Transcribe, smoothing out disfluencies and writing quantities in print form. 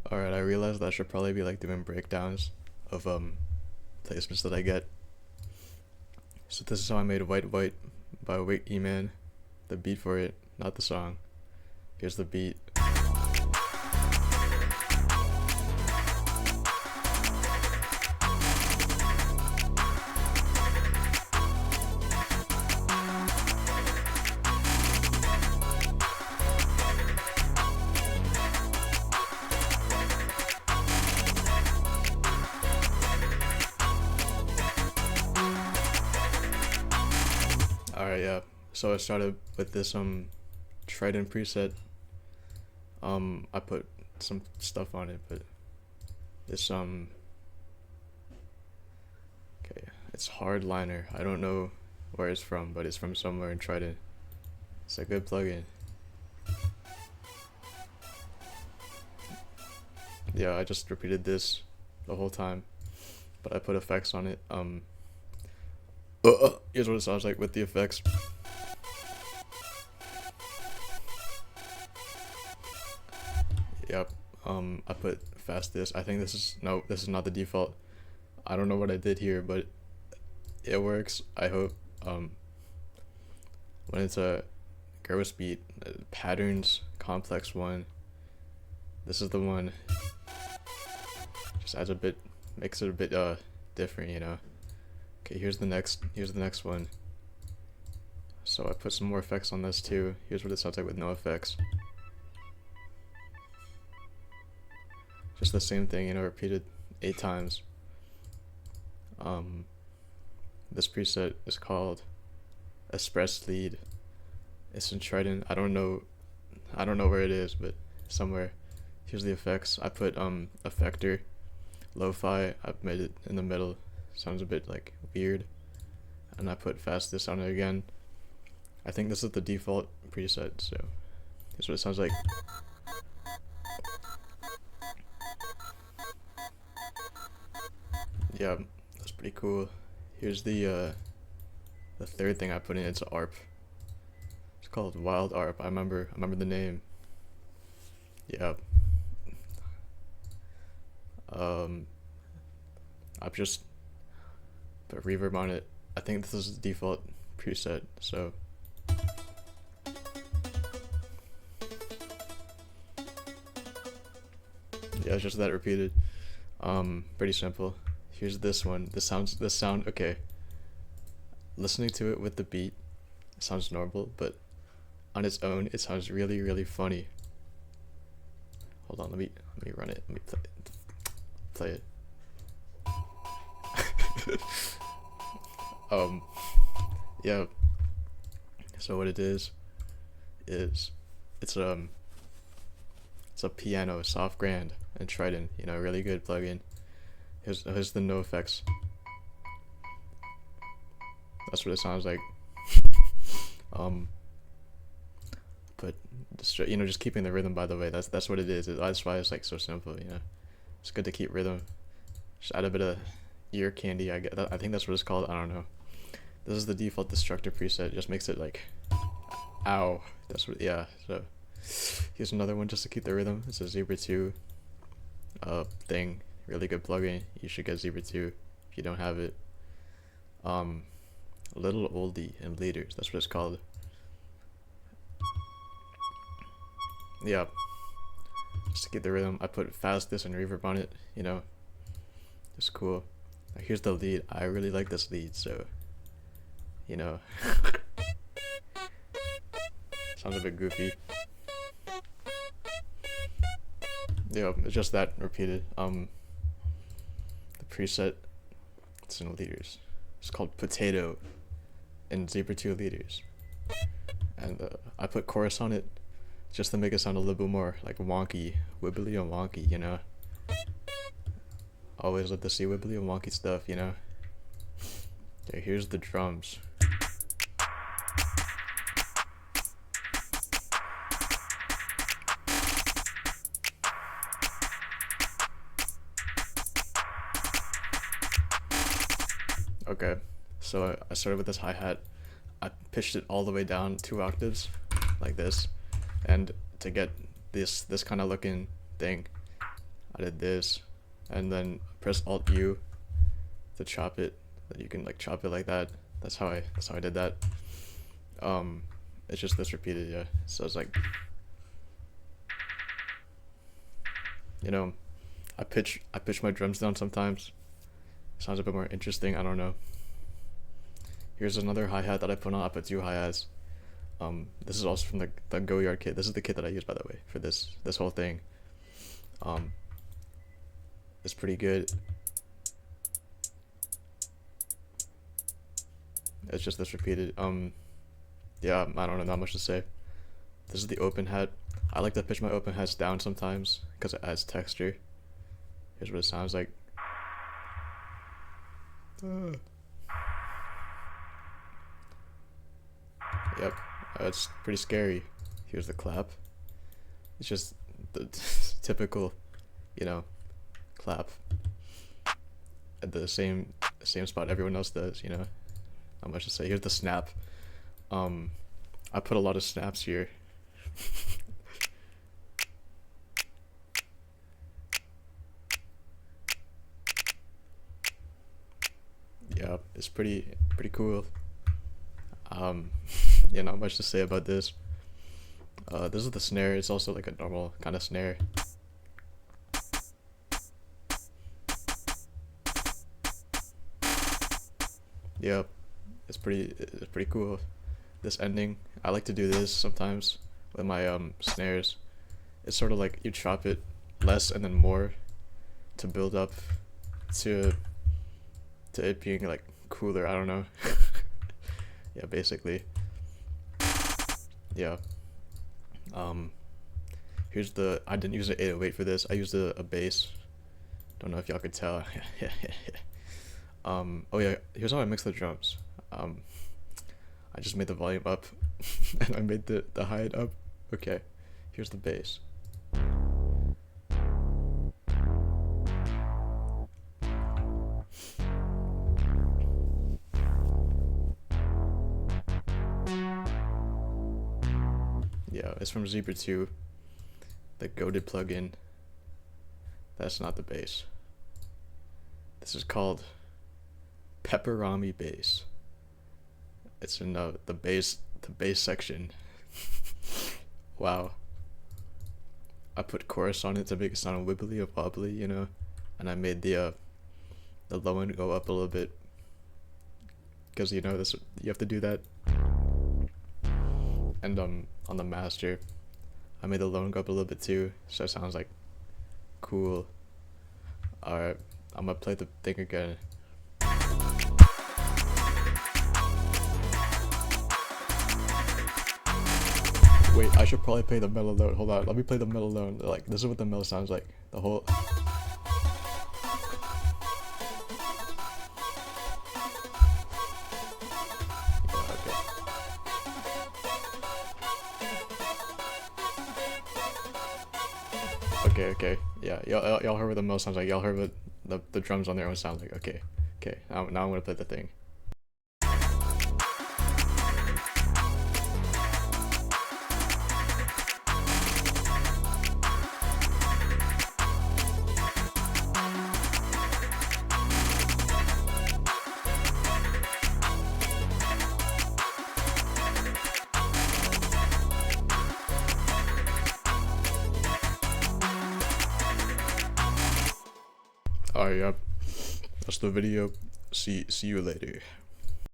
Alright, I realized that I should probably be like doing breakdowns of placements that I get. So this is how I made White White by Wick Eman. The beat for it, not the song. Here's the beat. Alright, yeah. So I started with this Trident preset. I put some stuff on it, but this okay, it's Hardliner. I don't know where it's from, but it's from somewhere in Trident. It's a good plugin. Yeah, I just repeated this the whole time, but I put effects on it. Here's what it sounds like with the effects. Yep. I put fastest. I think this is no, this is not the default. I don't know what I did here, but it works. I hope. When it's a gross beat, patterns, complex one. This is the one. Just adds a bit, makes it a bit different, you know. Okay, here's the next one. So I put some more effects on this too. Here's what it sounds like with no effects. Just the same thing, you know, repeated 8 times. This preset is called Express Lead. It's in Trident. I don't know where it is, but somewhere. Here's the effects. I put effector, lo-fi. I've made it in the middle. Sounds a bit like weird. And I put fastest on it again. I think this is the default preset, so here's what it sounds like. Yeah, that's pretty cool. Here's the third thing I put in. It's ARP. It's called Wild ARP. I remember the name. Yeah. I've just put reverb on it. I think this is the default preset, so yeah, it's just that repeated. Pretty simple. Here's this one. This sound okay. Listening to it with the beat, it sounds normal, but on its own, it sounds really, really funny. Hold on, let me run it. Let me play it. Yeah. So what it is it's a piano, soft grand, and Trident. You know, really good plugin. Here's the no effects. That's what it sounds like. But just, you know, just keeping the rhythm. By the way, that's what it is. That's why it's like so simple. You know, it's good to keep rhythm. Just add a bit of ear candy. I think that's what it's called. I don't know. This is the default destructor preset. It just makes it like, ow. That's what. Yeah. So here's another one just to keep the rhythm. It's a Zebra 2 thing. Really good plugin. You should get Zebra 2 if you don't have it. Little Oldie and Leaders. That's what it's called. Yeah. Just to keep the rhythm, I put fastest and reverb on it. You know, it's cool. Now here's the lead. I really like this lead, so you know, sounds a bit goofy. Yeah, it's just that repeated. The preset, it's in Leaders. It's called Potato in Zebra 2 Leaders. And I put chorus on it just to make it sound a little bit more like wonky, wibbly and wonky, you know. Always love to see wibbly and wonky stuff, you know. Okay, here's the drums. Okay, so I started with this hi-hat. I pitched it all the way down 2 octaves, like this, and to get this kind of looking thing, I did this, and then press Alt U to chop it. Then you can like chop it like that. That's how I did that. It's just this repeated, yeah. So it's like, you know, I pitch my drums down sometimes. Sounds a bit more interesting. I don't know. Here's another hi-hat that I put on. I put two hi-hats. This is also from the Go Yard kit. This is the kit that I use, by the way, for this whole thing. It's pretty good. It's just this repeated. Yeah, I don't know, not much to say. This is the open hat. I like to pitch my open hats down sometimes because it adds texture. Here's what it sounds like. Yep, it's pretty scary. Here's the clap. It's just the typical, you know, clap at the same spot everyone else does, you know. Not much to say. Here's the snap. I put a lot of snaps here. Yeah, it's pretty cool. Yeah, not much to say about this. This is the snare. It's also like a normal kind of snare. Yep, it's pretty cool. This ending, I like to do this sometimes with my snares. It's sort of like you chop it less and then more to build up to it being like cooler. I don't know. Yeah, basically. Yeah. Here's the, I didn't use an 808 for this. I used a bass. Don't know if y'all could tell. Oh yeah, here's how I mix the drums. I just made the volume up and I made the hi-hat up. Okay, here's the bass. Yeah, it's from Zebra 2, the goated plugin. That's not the bass. This is called Pepperami Bass. It's in the bass section. Wow. I put chorus on it to make it sound wibbly or wobbly, you know, and I made the low end go up a little bit because you know this, you have to do that. And on the master, I made the low end go up a little bit too, so it sounds like cool. Alright, I'm gonna play the thing again. Wait, I should probably play the mellow note. Hold on, let me play the mellow note. Like, this is what the mellow sounds like. The whole. Yeah, okay. Yeah, y'all heard what the mellow sounds like. Y'all heard what the drums on their own sound like. Okay. Now I'm gonna play the thing. Alright, yep. That's the video. See you later.